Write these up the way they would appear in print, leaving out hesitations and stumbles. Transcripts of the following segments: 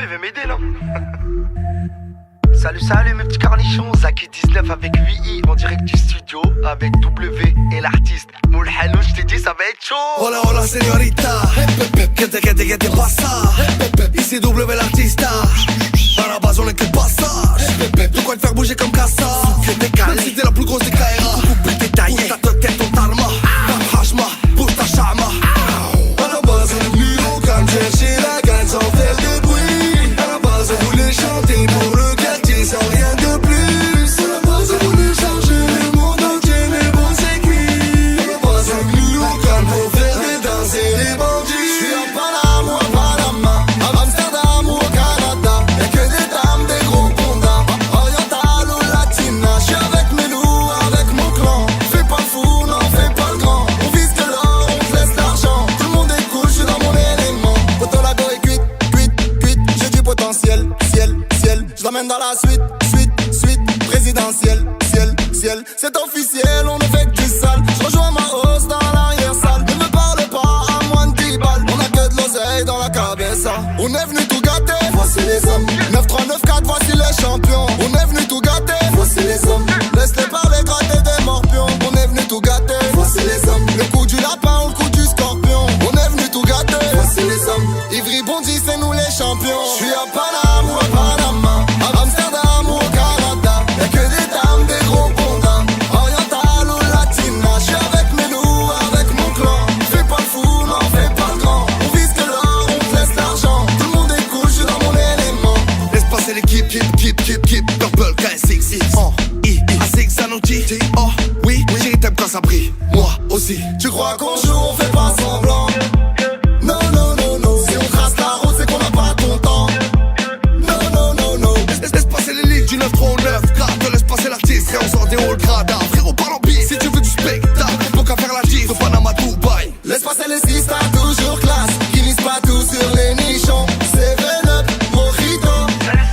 il veut m'aider là. Salut mes petits cornichons, Zaki19 avec 8i en direct du studio avec W et l'artiste Moulhanou. Je t'ai dit ça va être chaud. Hola hola señorita, que te pasa? Ici W l'artista, à la base on est que le passage. De quoi te faire bouger comme Kassa. Même si t'es la plus grosse des Kaira, coupe tes tailles, ta tête, ton tarma, ta hachma, pour ta chama. À la base on est venu au calme, chercher la gagne sans faire de bruit. À la base on voulait chanter pour le quartier sans rien de plus. À la base on voulait changer le monde entier, mais bon c'est cuit. À la base on est venu au calme pour faire des danser les bandits. J'suis à Panama ou à Panama, à Amsterdam ou au Canada. Y'a que des dames, des gros bondas, oriental ou latina. J'suis avec mes loups, avec mon clan. Fais pas le fou, non fais pas le grand. On vise que l'or, on te laisse l'argent. Tout le monde est cool, j'suis dans mon élément. Poto la go est cuite, j'ai du potentiel, ciel. J'l'emmène dans la suite, présidentielle, ciel. C'est officiel, on ne fait que du sale. J'rejoins ma hausse dans l'arrière-salle. Ne me parle pas à moins de 10 balles. On a que de l'oseille dans la cabeza. On est venu tout gâter, voici les hommes. 9-3-9-4, voici les champions. On est venu tout gâter, voici les hommes. Laisse-les parler, gratter des morpions. On est venu tout gâter, voici les hommes. Le coup du lapin ou le coup du scorpion. On est venu tout gâter, voici les hommes. Ivry Bondy, c'est nous les champions. J'suis à Panama ou à Panama, à Amsterdam ou au Canada. Y'a que des dames, des gros bondas, oriental ou latina. J'suis avec mes loups, avec mon clan. Fais pas le fou, non fais pas le grand. On vise que l'or, on te laisse l'argent. Tout le monde est cool, j'suis dans mon élément. Laisse passer l'équipe, keep Purple, K6, A6, Sanochi. Oh oui, j'ai t'aime quand ça brille, moi aussi. Tu crois qu'on joue, on fait pas semblant. Non. Si on trace la route, c'est qu'on n'a pas ton temps. Non. Laisse passer les lignes du 9-3-9. Grade, laisse passer l'artiste et on sort des hauts grades. Frérot, parle en bille si tu veux du spectacle. Faut qu'à faire la gif de Panama, Dubaï. Laisse passer les 6, t'as toujours classe. Qui lisent pas tout sur les nichons. 7-up, Mojito.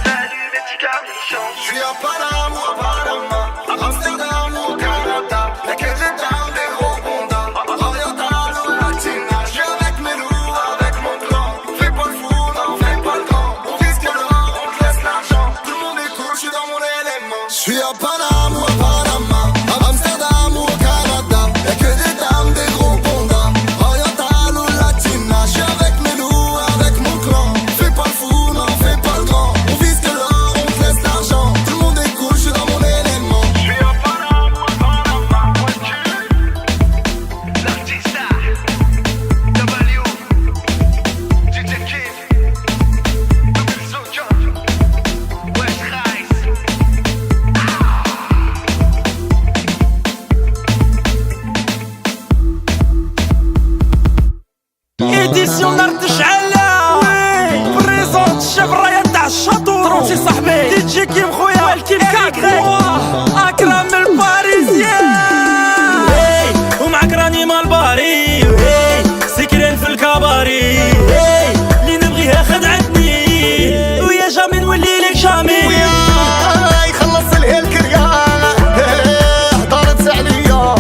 Salut mes petits cornichons. J'suis à Panama ou à Panama, à Amsterdam ou au Canada. Y'a que des dames, des gros bondas, oriental ou latina. J'suis avec mes loups, avec mon clan. Fais pas le fou, non fais pas le grand. On vise que l'or, on te laisse l'argent. Tout le monde est cool, j'suis dans mon élément. J'suis à Panama ou à Panama, à Amsterdam ou au Canada. Y'a que des dames, des gros bondas, oriental ou latina. J'suis avec mes loups, avec mon clan. Fais pas le fou, non fais pas le grand. On vise que l'or, on te laisse l'argent. Tout le monde est cool, j'suis dans mon élément. J'suis à Panama, l'artista W, DJ Kid, Double Zoka, West Rise. إديسيون نار تشعلة بريزونت الشيف الراية تاع الشاطور تروسي صاحبي دي جي كيم خويا الكيم كاكري أكرم الباريزيان ومعك راني مال باري سكرين في الكباري اللي نبغيها خدعتني ويا جامي نولي لك جامي يخلص لي الكريا هضرت عليا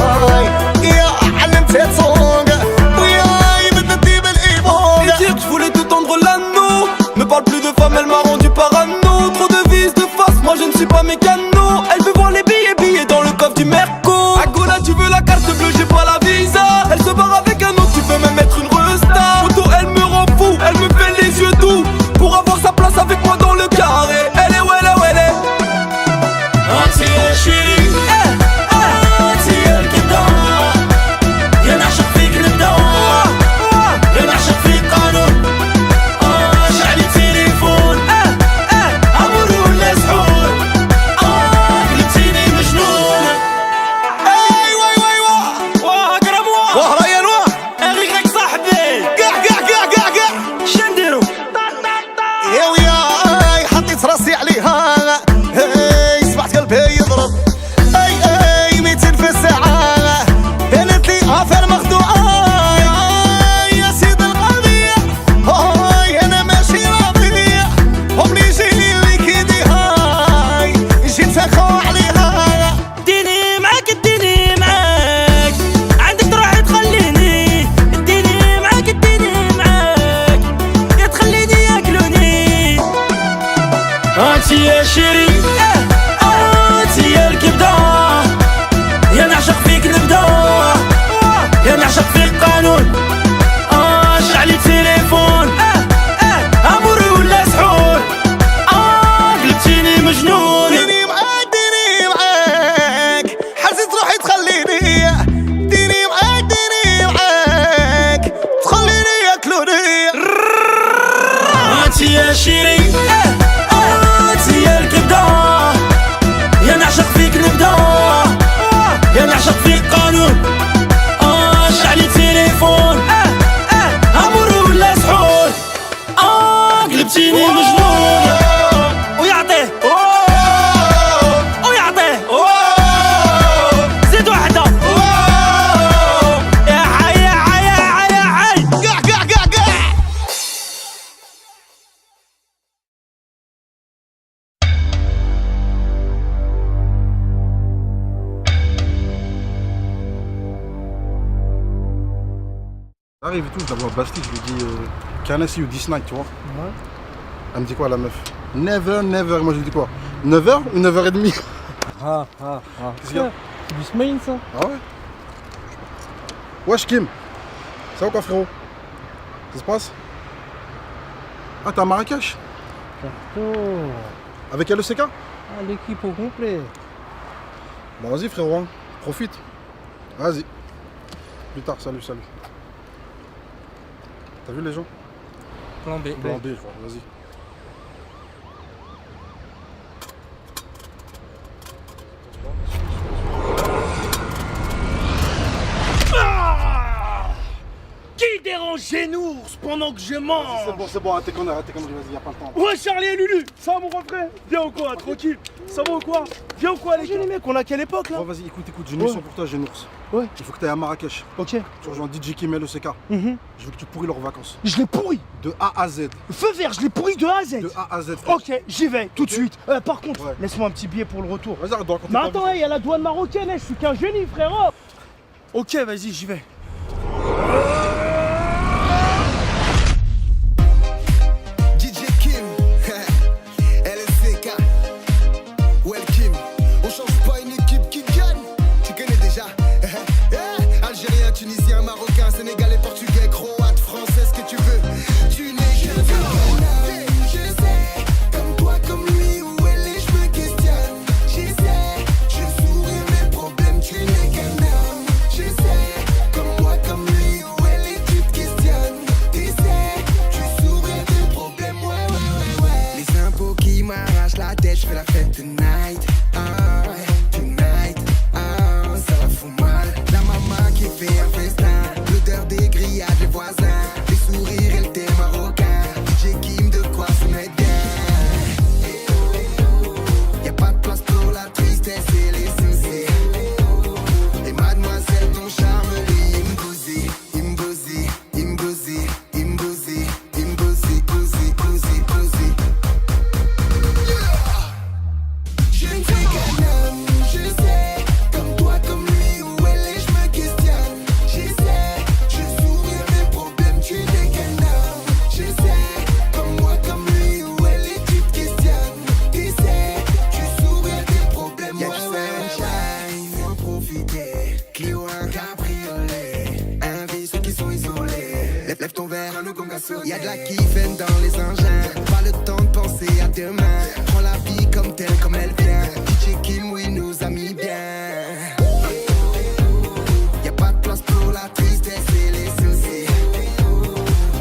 يا علمتها تصونق ويا بدت ديب الايبون dire que je voulais te tendre l'anneau. Me parle plus de femme, elle m'a rendu parano. Trop de vis de face, moi je ne suis pas mécano. Elle veut voir les billets dans le coffre du Merco. Agola, tu veux la carte bleue, j'ai pas la visa. Elle se barre avec un autre, tu peux même mettre une resta. Photo, elle me rend fou, elle me fait les yeux doux. Pour avoir sa place avec moi dans le carré. Elle est où elle est chérie. يا نعشق فيك ندور يا نعشق فيك قانون شعلي تليفون عمر ولا سحور قلبتيني مجنون واه اقرب واه ريان واه اغيك صاحبي قاع شنديرو يا وياي حطيت راسي عليها سمعت قلبي يضرب اي 200 في الساعة قالت لي افر مخدوعة يا سيد القضية انا ماشي راضي عمري جيلي ليك يدي هاي جيت اخو عليها اديني معاك عندك تروح تخليني اديني معاك يا تخليني ياكلوني J'arrive et tout, je la vois à Bastille, je lui dis can I see you this night, tu vois. Ouais. Elle me dit quoi la meuf? Never, never. Moi je lui dis quoi? 9h ou 9h30? Qu'est-ce qu'il y a? C'est du smain ça? Ah ouais? Wesh Kim, ça va quoi frérot? Ça se passe? Ah t'es à Marrakech? Oh. Avec LECK? Ah, l'équipe au complet. Bah vas-y frérot, hein. Profite. Vas-y. Plus tard, salut. T'as vu les gens? Plan B. Plan B, je vois, vas-y. Qui dérange Génours pendant que je mange? C'est bon, arrêtez conneries, vas-y, y'a pas le temps. Ouais Charlie et Lulu, ça va mon grand frère? Viens ou quoi, tranquille? Ça va ou quoi? Viens ou quoi les mecs, on a quelle époque là? Bon vas-y, écoute, j'ai une mission pour toi, Génours. Ouais. Il faut que t'ailles à Marrakech. Ok. Tu rejoins DJ Kim et LECK. Je veux que tu pourris leurs vacances. Je l'ai pourri. De A à Z. Feu vert, je l'ai pourri de A à Z. De A à Z. Ok, j'y vais tout de suite. Par contre, Ouais. laisse-moi un petit billet pour le retour. Vas-y, arrête de raconter Mais ta attends, vie. il y a la douane marocaine, je suis qu'un génie frérot. Ok, vas-y, j'y vais. DJ Kim, LSCK, Well Kim, on change pas une équipe qui gagne, tu connais déjà. Algérien, Tunisien, Marocain, Sénégalais, Portugais, Croate, Français, ce que tu veux. Tu n'es qu'un homme, je sais, comme toi, comme lui, où elle est, je me questionne. J'essaie, je souris mes problèmes, tu n'es qu'un homme. Je sais, comme toi, comme lui, où elle est, tu te questionnes. T'essaies, tu souris tes problèmes, ouais. Les impôts qui m'arrachent la tête, je fais la fête tonight. Tonight, ça va foutre mal. La maman qui fait un festin, l'odeur des grillades, les voisins, les sourires et le thé marocain. DJ Kim, de quoi se mettre bien. Y'a pas de place pour la tristesse et les soucis. Et mademoiselle, ton charme, lui, il me bousille, il me bousille, il me bousille, il me bousille, il me bousille, bousille, bousille, bousille. Je ne suis qu'un homme, je sais, comme toi, comme lui, où elle est, je me questionne. J'essaie, je souris mes problèmes, tu n'es qu'un homme. Je sais, comme moi, comme lui, où elle est, tu te questionnes. T'essaies, tu souris tes problèmes, y'a du sunshine, faut en profiter. Clio, un cabriolet, un vice qui sont isolés. Lève ton verre, un comme gassonné. Y'a de la kiffen dans les engins, pas le temps de penser à demain. Prends la vie comme telle, comme elle vient. DJ Kim, oui, nous a mis bien. Y'a pas de place pour la tristesse et les soucis.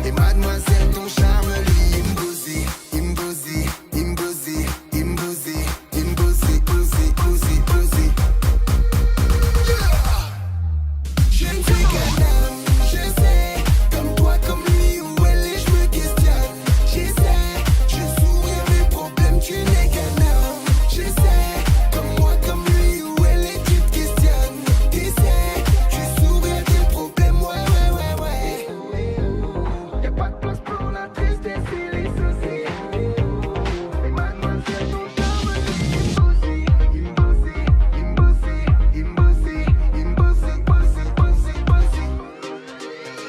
Et mademoiselle, ton charme, lui, il me bousille, il me bousille, il me bousille, il me bousille, il me bousille, bousille, bousille, bousille. Je ne suis qu'un homme, je sais, comme toi, comme lui, où elle est, je me questionne. J'essaie, je souris mes problèmes, tu n'es qu'un homme. Je sais, comme moi, comme lui, où elle est, tu te questionnes. T'essaies, tu souris tes problèmes, ouais. Y'a pas de place pour la tristesse et les soucis. Et mademoiselle, ton charme, il me bousille, il me bousille, il me bousille, il me bousille, bousille, bousille, bousille.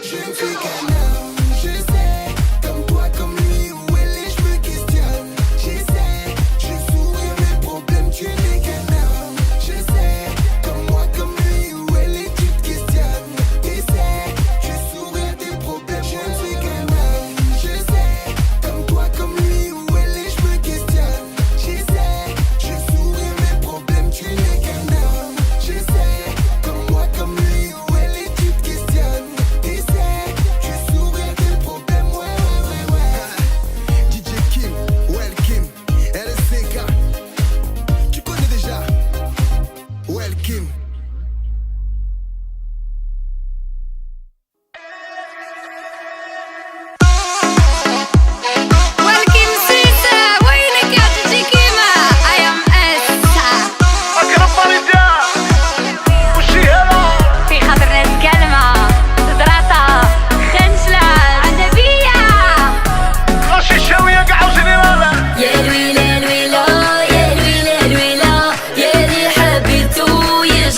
Je ne suis qu'un homme, je sais, comme toi, comme lui, où elle est, je me questionne. J'essaie, je souris mes problèmes, tu n'es qu'un homme. Je sais, comme moi, comme lui, où elle est, tu te questionnes. T'essaies, tu souris tes problèmes, je ne suis qu'un homme. Je sais, comme toi, comme lui, où elle est, je me questionne. J'essaie, je souris mes problèmes, tu n'es qu'un homme. Je sais, comme moi, comme lui, où elle est, tu te questionnes. T'essaies, tu souris tes problèmes, ouais. DJ Kim, Well Kim, LSCK, tu connais déjà. Well Kim. والكيم سيسا وينك يا تجي كيما ايام اسا اكرم مريضة وشي هلا في خاطر ناس كلمة زدراتا خنجلة عنبية غاشي الشاوية قاع وجنرالة يا الويلة الويلة يا الويلة الويلة يا اللي حبيتو يا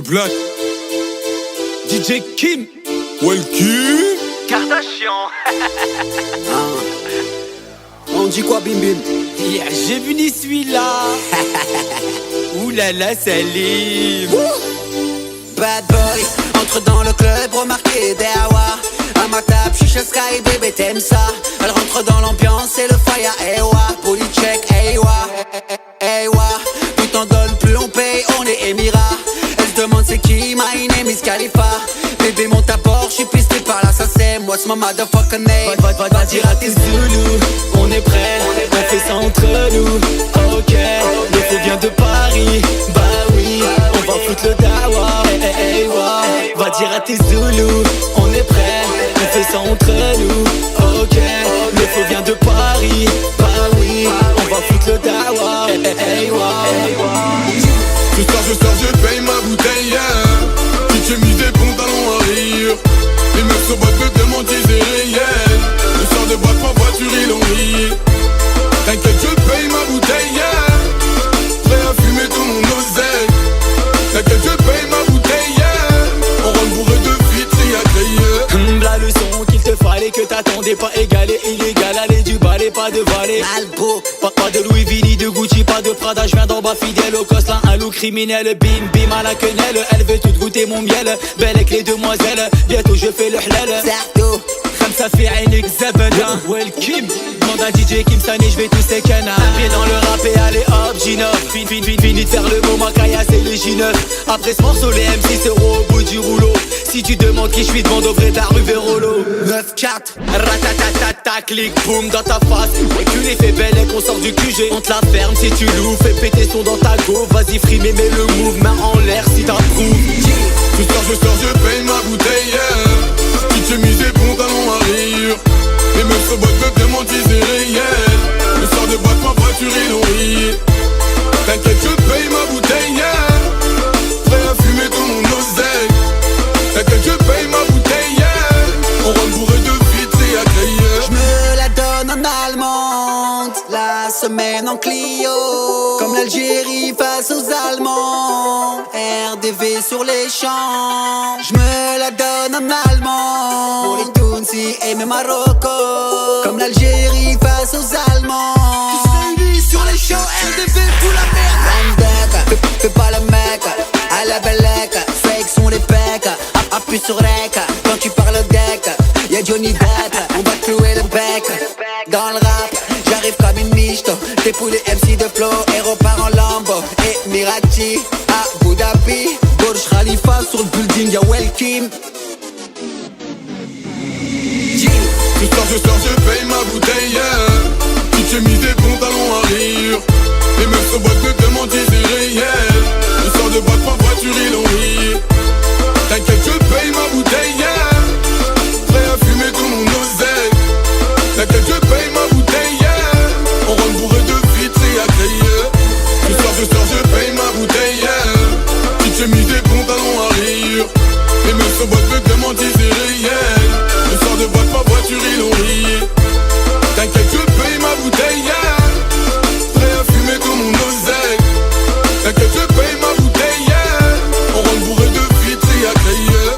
Black, DJ Kim, Welky. Kardashian. On dit quoi bim bim? yeah, j'ai vu ni celui-là. Oulala Salim. Bad boy, entre dans le club, remarqué Dawa. À ma table, chicha sky, bébé t'aimes ça. Elle rentre dans l'ambiance et le fire, ewa. Booty check, ewa, ewa. Plus t'en donnes, plus on paye, on est émirat. Elle se demande c'est qui, my name is Khalifa. Bébé monte à bord, j'suis pisté par l'assassin. What's my motherfucking name? Va dire à tes Zoulous, on est prêt, on fait ça entre nous. Ok, le feu vient de Paris, bah oui, on va foutre le dawa. Hey, wow. Va dire à tes Zoulous, on est prêt, on fait ça entre nous. Ok, le feu vient de Paris, bah oui, on va foutre le dawa. Hey, wow. Ce soir je paye ma bouteille, yeah. Petite chemise des pantalons à rire. Les meufs se battent mais tellement c'est réel. Le soir de boîte ma voiture ils l'ont ri. T'inquiète je paye ma bouteille, yeah. Prêt à fumer tout mon oseille. T'inquiète je paye ma bouteille, yeah. On rentre bourré de fitri à crier. La leçon qu'il te fallait, que t'attendais pas égal et illégal. Aller du balai, pas de valet. Malbo, Pas de Louis Vuitton, de Gucci, pas de Prada. Je viens d'en bas fidèle au Cosselin, un loup criminel. Bim bim à la quenelle, elle veut tout goûter mon miel. Belle avec les demoiselles, bientôt je fais le halal. Certo, Ça fait عينك زبدة Welkim, demande à DJ Kim Sani, je vais tous ces canards. Pied dans le rap et allez hop, G9. Fini de faire le mot, ma caille c'est le J9. Après ce morceau, les M6 seront au bout du rouleau. Si tu demandes qui je suis, demande au vrai de la rue Vérolo. 9-4, Ratatatata, clic, boum dans ta face. Et que l'effet belle et qu'on sort du QG. On te la ferme si tu loues, fais péter son dans ta go. Vas-y frime et mets le move, main en l'air si t'approuves. Ce soir je paye ma bouteille, yeah. Petite chemise et pantalons à rire. Les meufs se battent mais tellement c'est réel. Le soir de boîte ma voiture ils l'ont ri. T'inquiète je paye ma bouteille, yeah. Prêt à fumer tout mon oseille. T'inquiète je paye ma bouteille, yeah. On rentre bourré de fitri à crier. j'me la donne en allemande, la semaine en Clio. Comme l'Algérie face aux Allemands, RDV sur les champs. J'me la donne en allemand, pour les Tunisi et mes Marocco. Comme l'Algérie face aux Allemands, tous réunis sur les champs, RDV pour la merde. Fais pas le mec, à la bellec, fake sont les pecs. Appuie sur rec, quand tu parles deck, y'a Johnny Depp, on va clouer le bec. Dans le rap, j'arrive comme une michto. T'es pour les MC de flow, et repart en Lambo. Et Mirati, à Abu Dhabi, Burj Khalifa sur le building, y'a Welkim. Ce soir je paye ma bouteille, yeah. Petite chemise et pantalons à rire. Les meufs se battent mais tellement c'est réel. Le soir de boîte ma voiture ils l'ont ri. T'inquiète je paye ma bouteille, yeah. Prêt à fumer tout mon oseille. T'inquiète je paye ma bouteille, yeah. On rentre bourré de fitri à crier. Ce soir je paye ma bouteille, yeah. Petite chemise et pantalons à rire. Les meufs se battent mais tellement c'est réel. Le soir de boîte ma voiture ils l'ont ri. T'inquiète je paye ma bouteille, yeah. Prêt à fumer tout mon oseille. T'inquiète je paye ma bouteille, yeah. On rentre bourré de fitri à crier.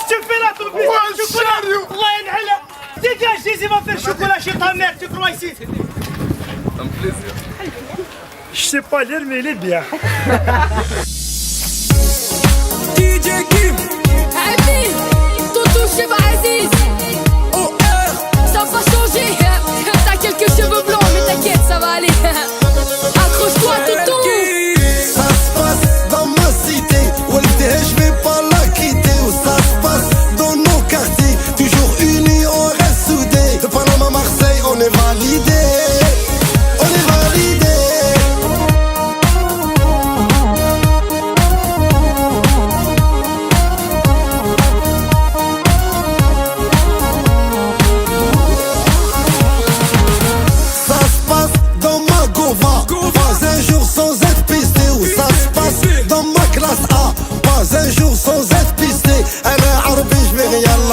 Tu fais là ton fils de chocolat. Allah yanhala. Dégage ici, va faire chocolat chez ta mère, tu crois ici? Un plaisir. Je sais pas lire mais il est bien. DJ Kim, Aziz, Toutou Cheva Aziz. Ça va changer. T'as quelques cheveux blancs, mais t'inquiète, ça va aller. Accroche-toi, Toutou. Ça se passe dans ma cité, Walter, je vais pas la quitter. Où ça se passe dans nos quartiers, toujours unis, on reste soudés. De Panama à Marseille, on est validé. On est validé. Ça se passe dans ma gova, pas un jour sans être pisté. Où ça se passe dans ma classe A, pas un jour sans être pisté. أنا عربي جبير يلا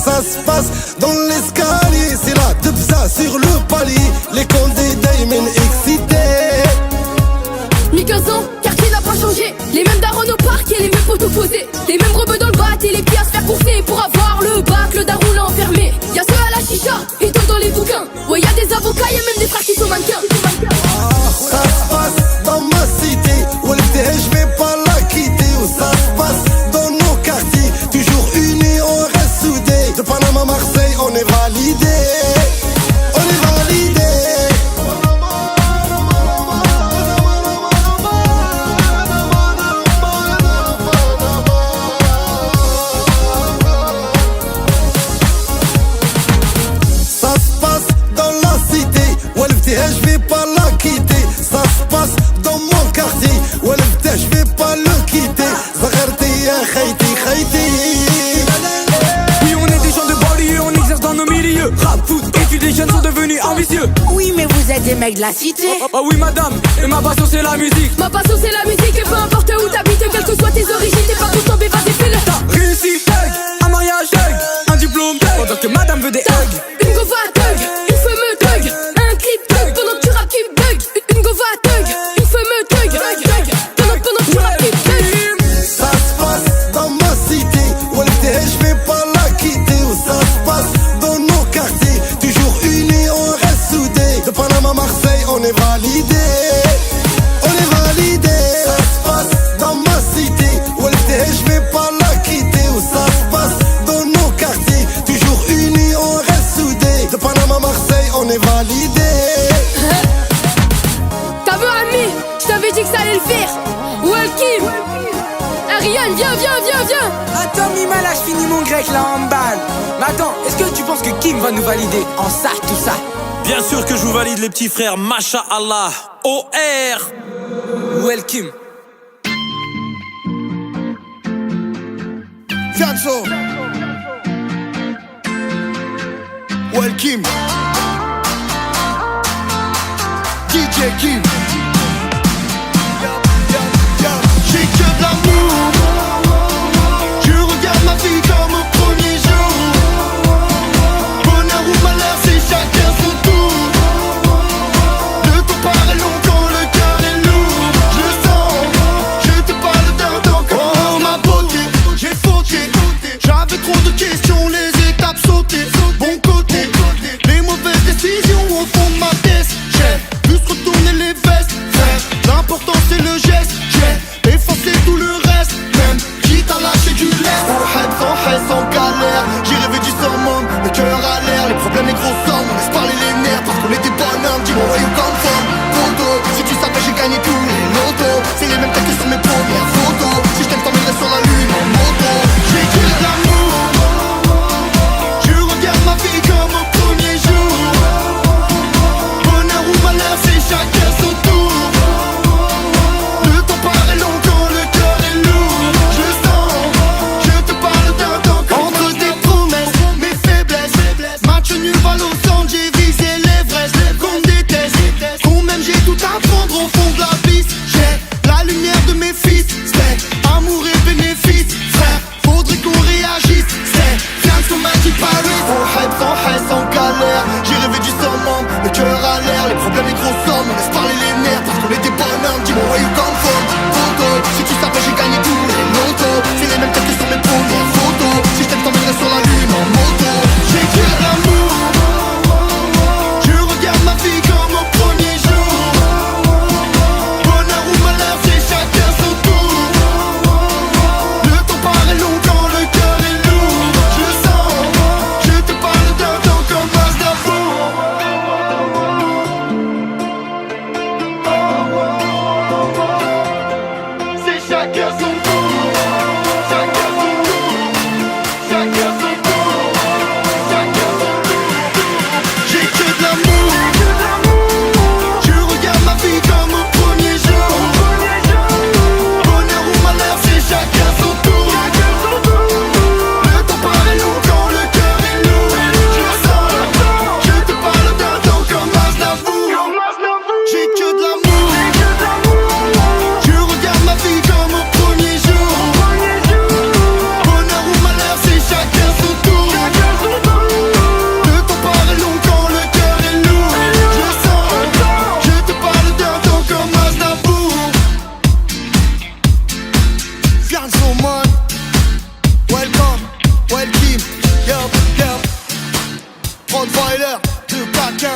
ça se passe dans l'escalier. C'est la tebza sur le palier. Les candidats ils excités. Mi 15 ans, quartier n'a pas changé. Les mêmes darons au parc et les mêmes potes opposés. Les mêmes rebeux dans le bat et les pieds à se faire courser. Pour avoir le bac, le daron l'a enfermé. Y'a ceux à la chicha et d'autres dans les bouquins. Ouais, y'a des avocats, y'a même des frères qui sont mannequins. Ça se passe dans ma cité. Walter, je vais pas la quitter. Où ça se passe dans nos quartiers. Toujours unis, on reste soudés. De Panama à Marseille, on est validé. On est validé. Ça se passe dans la cité. Walter, je vais pas la quitter. Ça se passe dans mon quartier. Walter, je vais pas le quitter. Zagarti ya khayti khayti. Oui, on est des gens de banlieue, on exerce dans nos milieux. Rap, foot, études, les jeunes sont devenus ambitieux. Oui, mais vous êtes des mecs de la cité. Oh oui, madame, et ma passion c'est la musique. Ma passion c'est la musique et peu importe où t'habites, quelles que soient tes origines, t'es pas tout tombé, vas-y fais-le. T'as réussi, thug, un mariage thug, un diplôme thug, pendant que madame veut des hugs. Une go va thug, une femme thug, un clip thug, pendant que tu rappes tu bug. Une go va thug, une femme thug, pendant que tu rappes tu bug. Ça se passe dans ma cité. Walter, je vais pas la quitter. Où ça se passe dans nos quartiers. Toujours unis, on reste soudés. De Panama à Marseille, on est validé. On est validé. Ça se passe dans ma cité. Walter, je vais pas la quitter. Où ça se passe dans nos quartiers. Toujours unis, on reste soudés. De Panama à Marseille, on est validé. T'as vu ami, je t'avais dit que ça allait le faire. Welcome. Ariane, viens. Attends, Mima, là je finis mon grec là en balle. Mais attends, est-ce que tu penses que Kim va nous valider en ça, tout ça? Bien sûr que je vous valide les petits frères, Masha Allah. OR. Welcome. Fianso. Welcome. DJ Kim. J'ai que de l'amour. Je regarde ma vie comme au premier jour. Bonheur ou malheur, c'est chacun son tour. Le temps paraît long quand le cœur est lourd. Je le sens, je te parle d'un temps. Oh ma beauté, j'ai fauté. J'avais trop de questions, les étapes sautées. Bon côté, les mauvaises décisions au fond de ma tête. J'ai pu se retourner les vestes. L'important c'est le geste. J'ai effacé tout le reste. Même quitte à lâcher du lest. Sans haine, sans galère. J'ai rêvé du summum, le cœur à l'air. Les problèmes, les gros sommes, on laisse parler les nerfs. Parce qu'on est des bonhommes, dis-moi where you come from. Photo, si tu savais j'ai gagné tous les lotos. C'est les mêmes tags que sur mes premières photos. Si je t'aime t'emmènerai sur la lune en moto. J'ai que de l'amour. Je regarde ma vie comme au premier jour.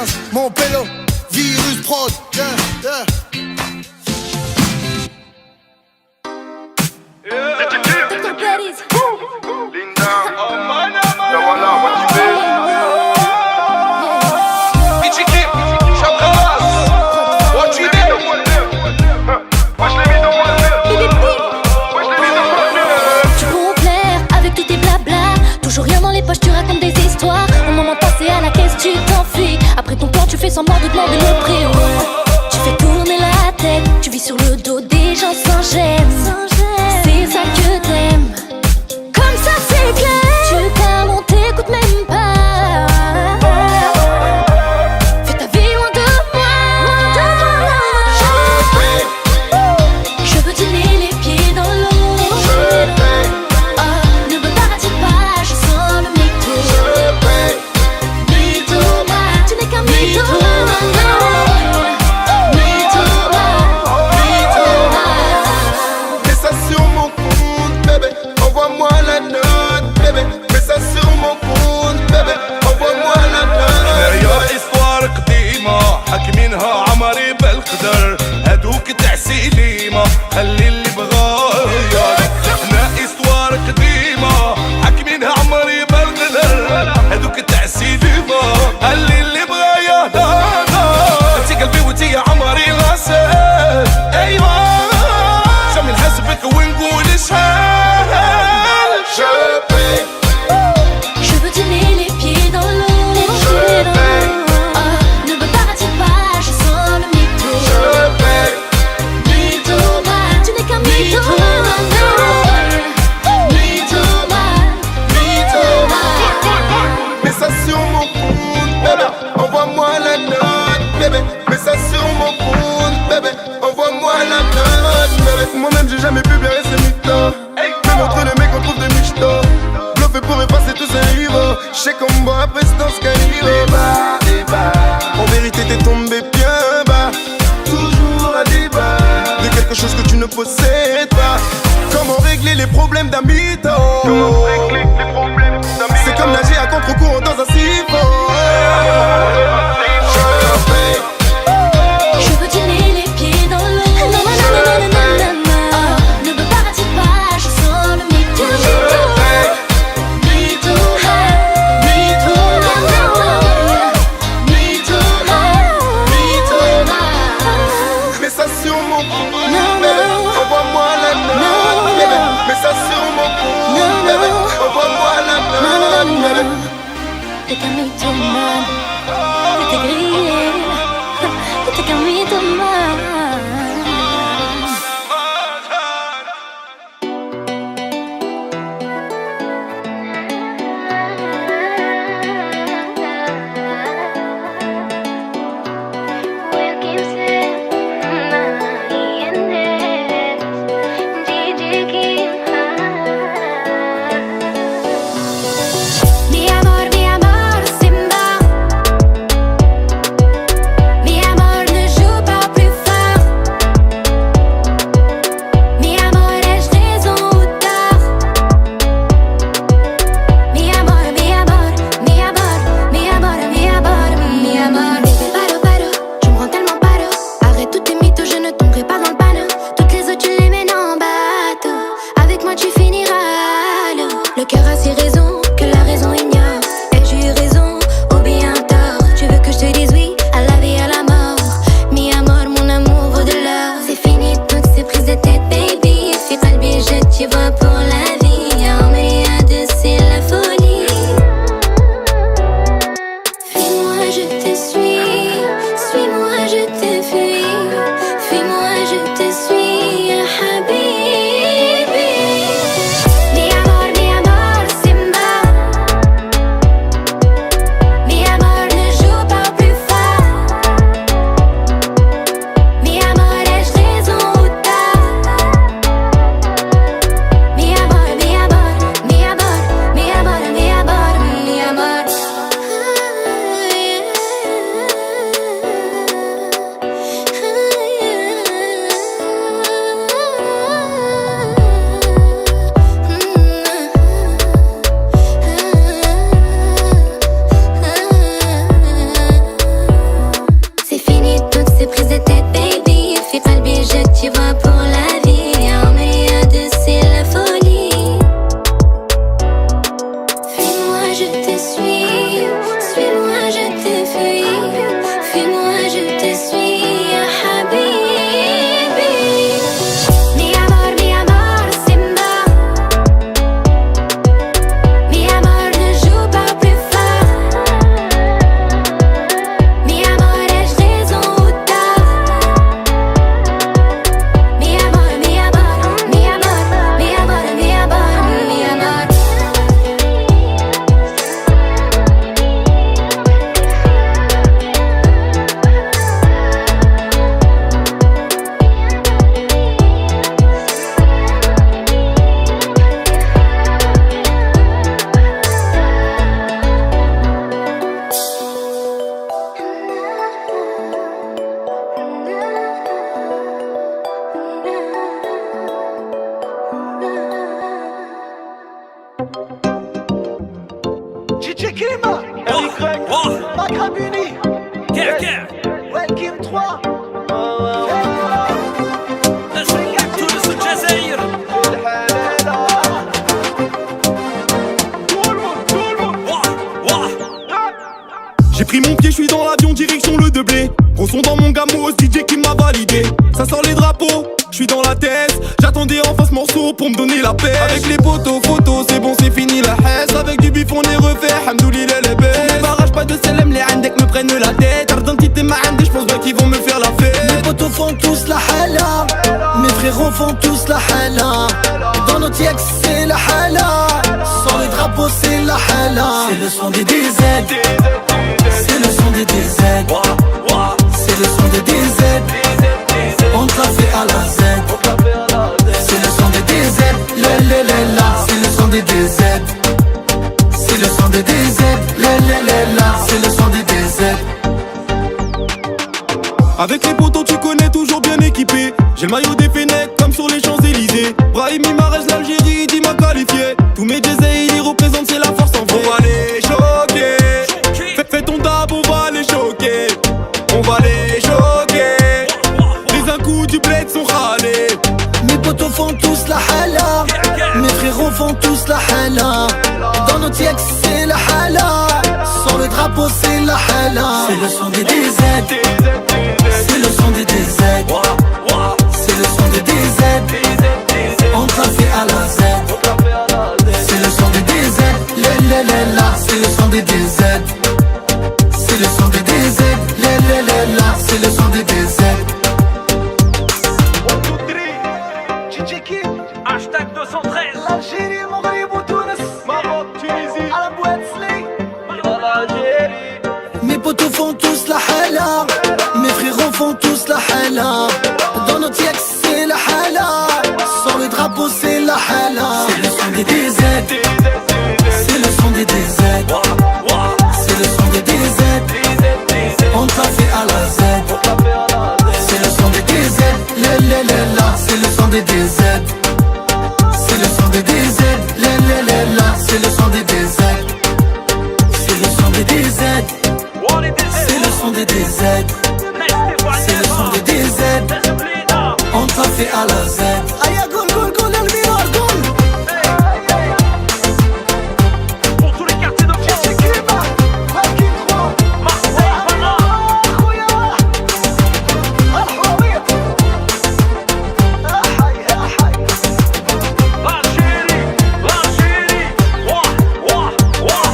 15, mon pélo, virus prod, yeah, yeah. Tu peux plaire avec tous tes blabla. Toujours rien dans les poches, tu racontes des histoires. Au moment passé à la caisse, tu t'enfuis. Après ton plan, tu fais semblant de demander le prix. Ouais. Tu fais tourner la tête. Tu vis sur le dos des gens sans gêne. C'est ça que t'aimes. Comme ça, c'est clair. Tu parles, on t'écoute même pas. Fais ta vie loin de moi. Je veux tenir les pieds dans l'eau. Ne me baratine pas, je sens le mytho. Mythomane, tu n'es qu'un mythomane. Mets ça sur mon compte, bébé. Envoie-moi la note, bébé. Mets ça sur mon compte, bébé. Envoie-moi la note. يا اسوار قديمة حاكمينها عمري بالقدر هادوك تاع سليمة خلي اللي بغاير احنا اسوار قديمة حاكمينها عمري بالقدر هادوك تاع سليمة خلي اللي بغاير انتي قلبي وانتي يا عمري غسل ايوا جامي نحاسبك ونقول شحال Je veux tenir les pieds dans l'eau. Ne me baratine pas, je sens le mytho. Mythomane, tu n'es qu'un mythomane. Mythomane. Mets ça sur mon compte, bébé. Envoie-moi la note, bébé. Mets ça sur mon compte, bébé. Envoie-moi la note, bébé. Moi-même, j'ai jamais pu bien rester mytho. Même entre les mecs, on trouve des michtos. Bluffé pour effacer tous ces héros. J'sais comme moi, après c'est dans ce débat. En vérité, t'es tombé bien bas. Toujours à débat de quelque chose que tu ne possèdes pas. Comment régler les problèmes d'un mytho? C'est comme nager à contre-courant dans un siphon. Je veux tenir les pieds dans l'eau. Ne me baratine pas, je sens le mytho. Mets ça sur mon compte, bébé. Envoie-moi la note, bébé. Mets ça sur mon compte, bébé. Envoie-moi la note, bébé. T'es qu'un mythomane. T'es grillé. T'es qu'un mythomane. Mi amor, Simba. pris mon pied, je suis dans l'avion, direction le Deblé. Gros son dans mon gamos, DJ qui m'a validé. Ça sort les drapeaux, je suis dans la tête. J'attendais enfin ce morceau pour me donner la paix. Avec les potos, photos, c'est bon, c'est fini la haisse. Avec du bif, on est refait, hamdoulillah les bêtes. On barrage pas de selem, les handek me prennent la tête. Ardentité ma handek, j'pense bien qu'ils vont me faire la fête. Mes potos font tous la hala, mes frérots font tous la hala. Dans notre ex c'est la hala, sans les drapeaux c'est la hala. C'est le son des DZ, c'est le son des DZ. C'est le son des DZ, on te l'a fait à la Z. C'est le son des DZ, la. C'est le son des DZ, c'est le son des DZ, la. C'est le son des DZ. Avec les potos tu connais, toujours bien équipé. J'ai le maillot des Fennecs comme sur les Champs-Élysées. Brahimi Mahrez l'Algérie, il m'a qualifié. Tous mes Jay, il y représente, c'est la force en vrai. On va les choquer, fais ton dab, on va les choquer. On va les choquer, les un coup du bled sont râlés. Mes potos font tous la hala, mes frérots font tous la hala. Dans notre ex c'est la hala, sans le drapeau c'est la hala. C'est le son des DZ, c'est le son des DZ. C'est le son des DZ, on te l'a fait à la Z. C'est le son des DZ, la. C'est le son des DZ, c'est le son des DZ, la. C'est le son des DZ. Hashtag 213. L'Algérie, le Maghreb ou Tunis, Maroc, Tunisie, à la boîte Slay. Mes potos font tous la hala, mes frérots font tous la hala. Dans notre ex c'est la hala, sans le drapeau c'est la hala. C'est le son des DZ, c'est le son des DZ. C'est le son des DZ, on te l'a fait à la Z. C'est le son des DZ, la. C'est le son des DZ, c'est le son des DZ, la. C'est le son des DZ, c'est le son des DZ. C'est le son des DZ, c'est le son des DZ. On te l'a fait à la Z. Aïe, goul, Elmira, goul. Pour tous les quartiers de France, Marquis 3, Marseille, Panama, l'Algérie, ouah.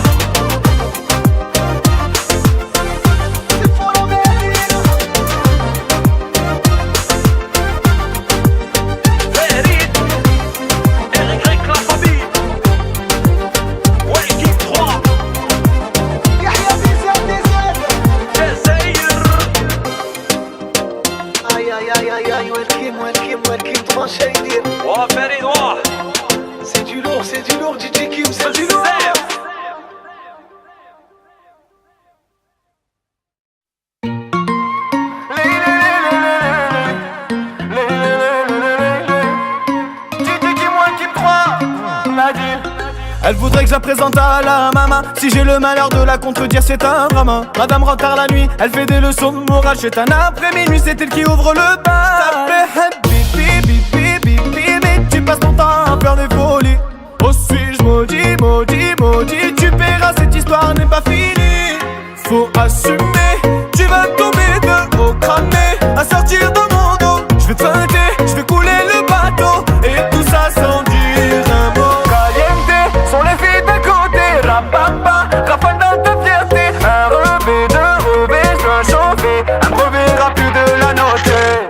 Ferid, RY la famille, ouais, équipe 3, Yahya Bizet, Jazeir. Aïe, welcome, tranché dire. Ouah, Ferid, ouah. C'est du lourd, DJ Kim, c'est du lourd. Elle voudrait que je la présente à la maman. Si j'ai le malheur de la contredire, c'est un drama. Madame rentre tard la nuit, elle fait des leçons de morale. C'est un après-minuit, c'est elle qui ouvre le bar. Mais tu passes ton temps à faire des folies. Oh suis-je maudit, tu paieras, cette histoire n'est pas finie. Faut assumer, tu vas tomber de haut cramé. À sortir de mon dos, je vais te feinter, je vais couler le bateau. Et tout ça sans dire un mot. Caliente, sont les filles d'à côté. Rapapa, rafale dans ta fierté. Un revêt, deux revêts, je dois chauffer. Un brevet rapide de la noter.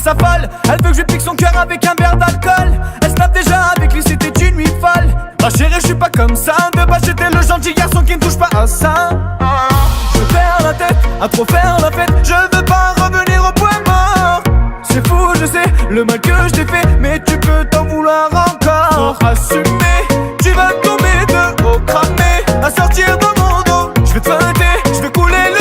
Sa folle, elle veut que je lui pique son cœur avec un verre d'alcool. Elle se tape déjà avec lui, c'était une nuit folle. Ma chérie, je suis pas comme ça. De base, j'étais le gentil garçon qui ne touche pas à ça. Je perds la tête à trop faire la fête. Je veux pas revenir au point mort. C'est fou, je sais, le mal que je t'ai fait. Mais tu peux t'en vouloir encore. Faut assumer, tu vas tomber de haut cramé. À sortir de mon dos, je vais te feinter, je vais couler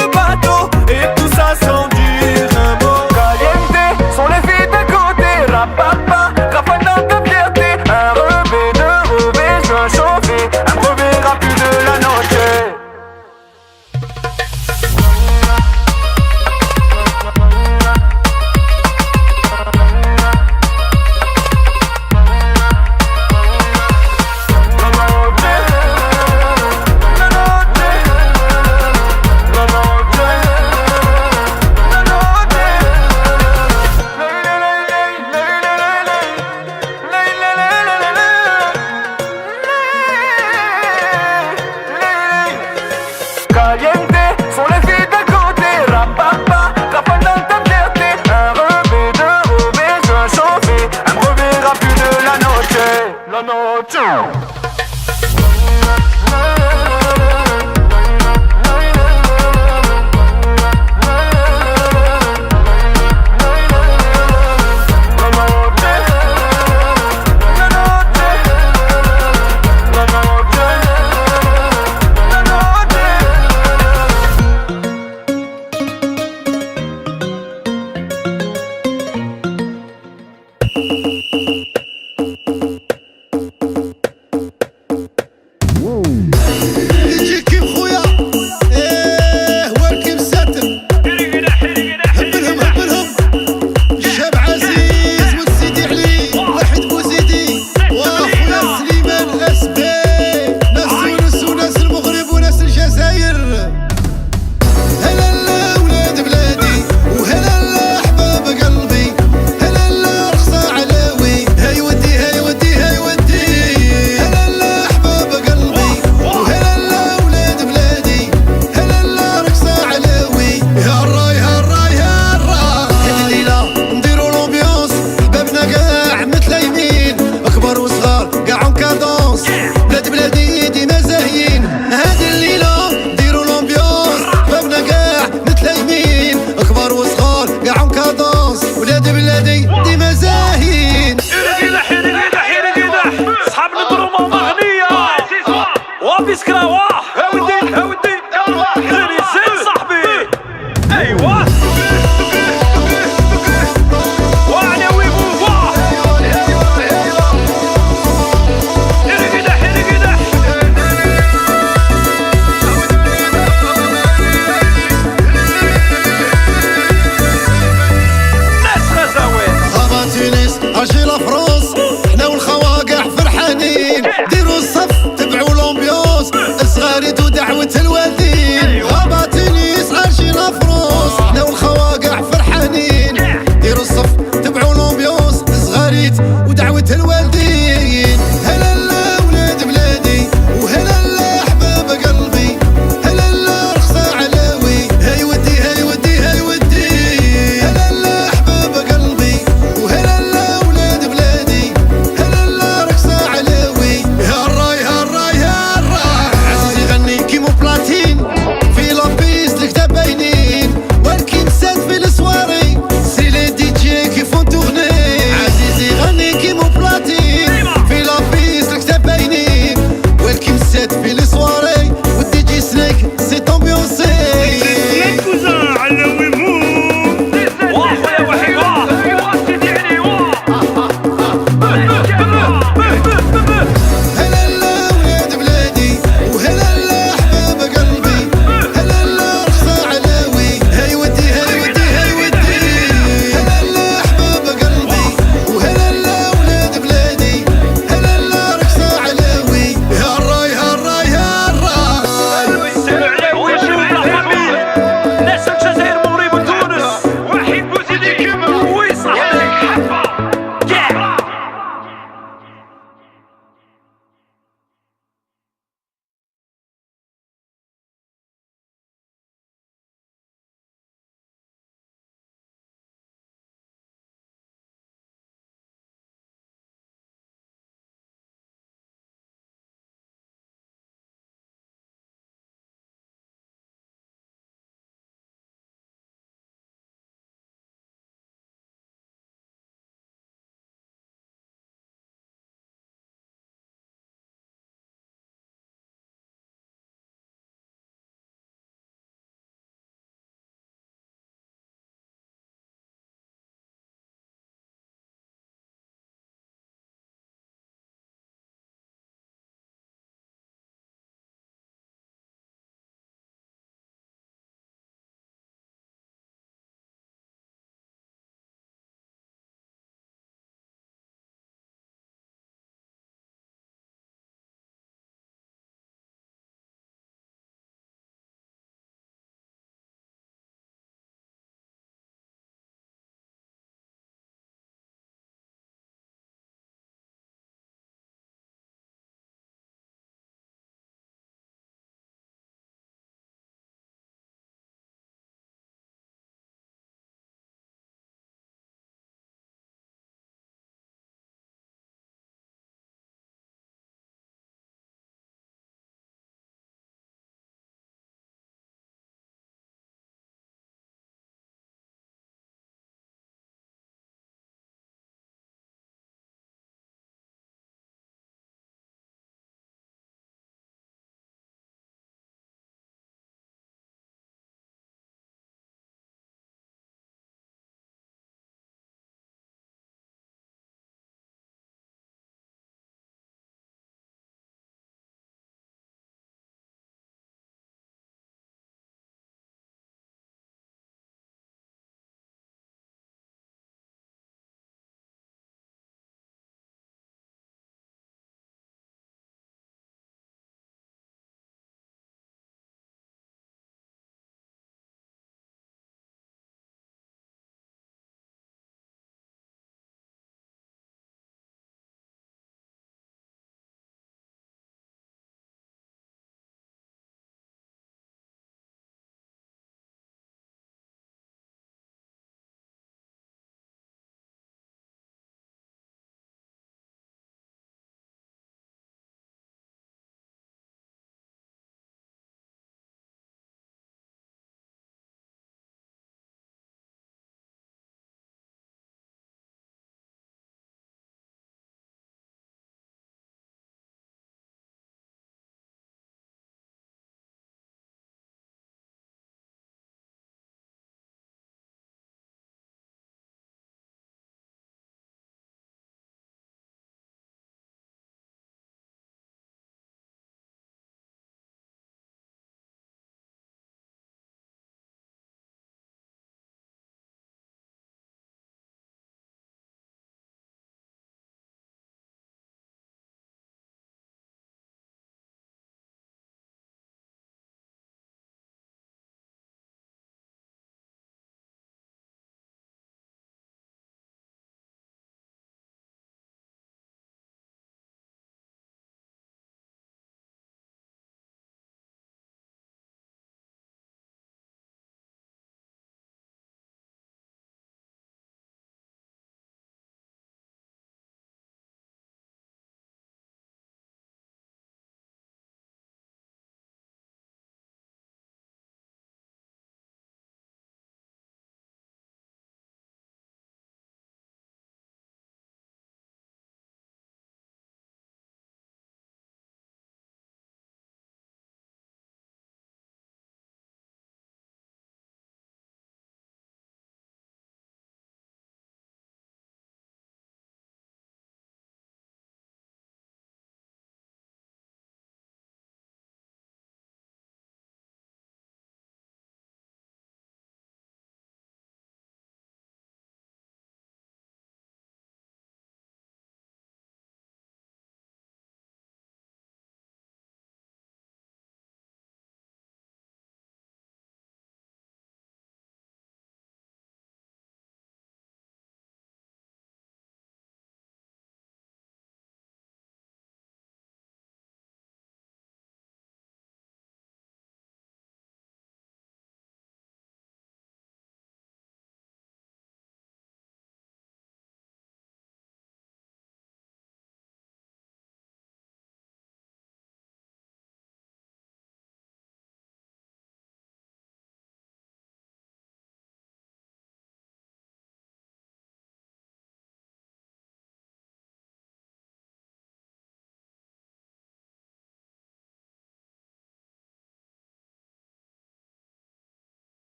What?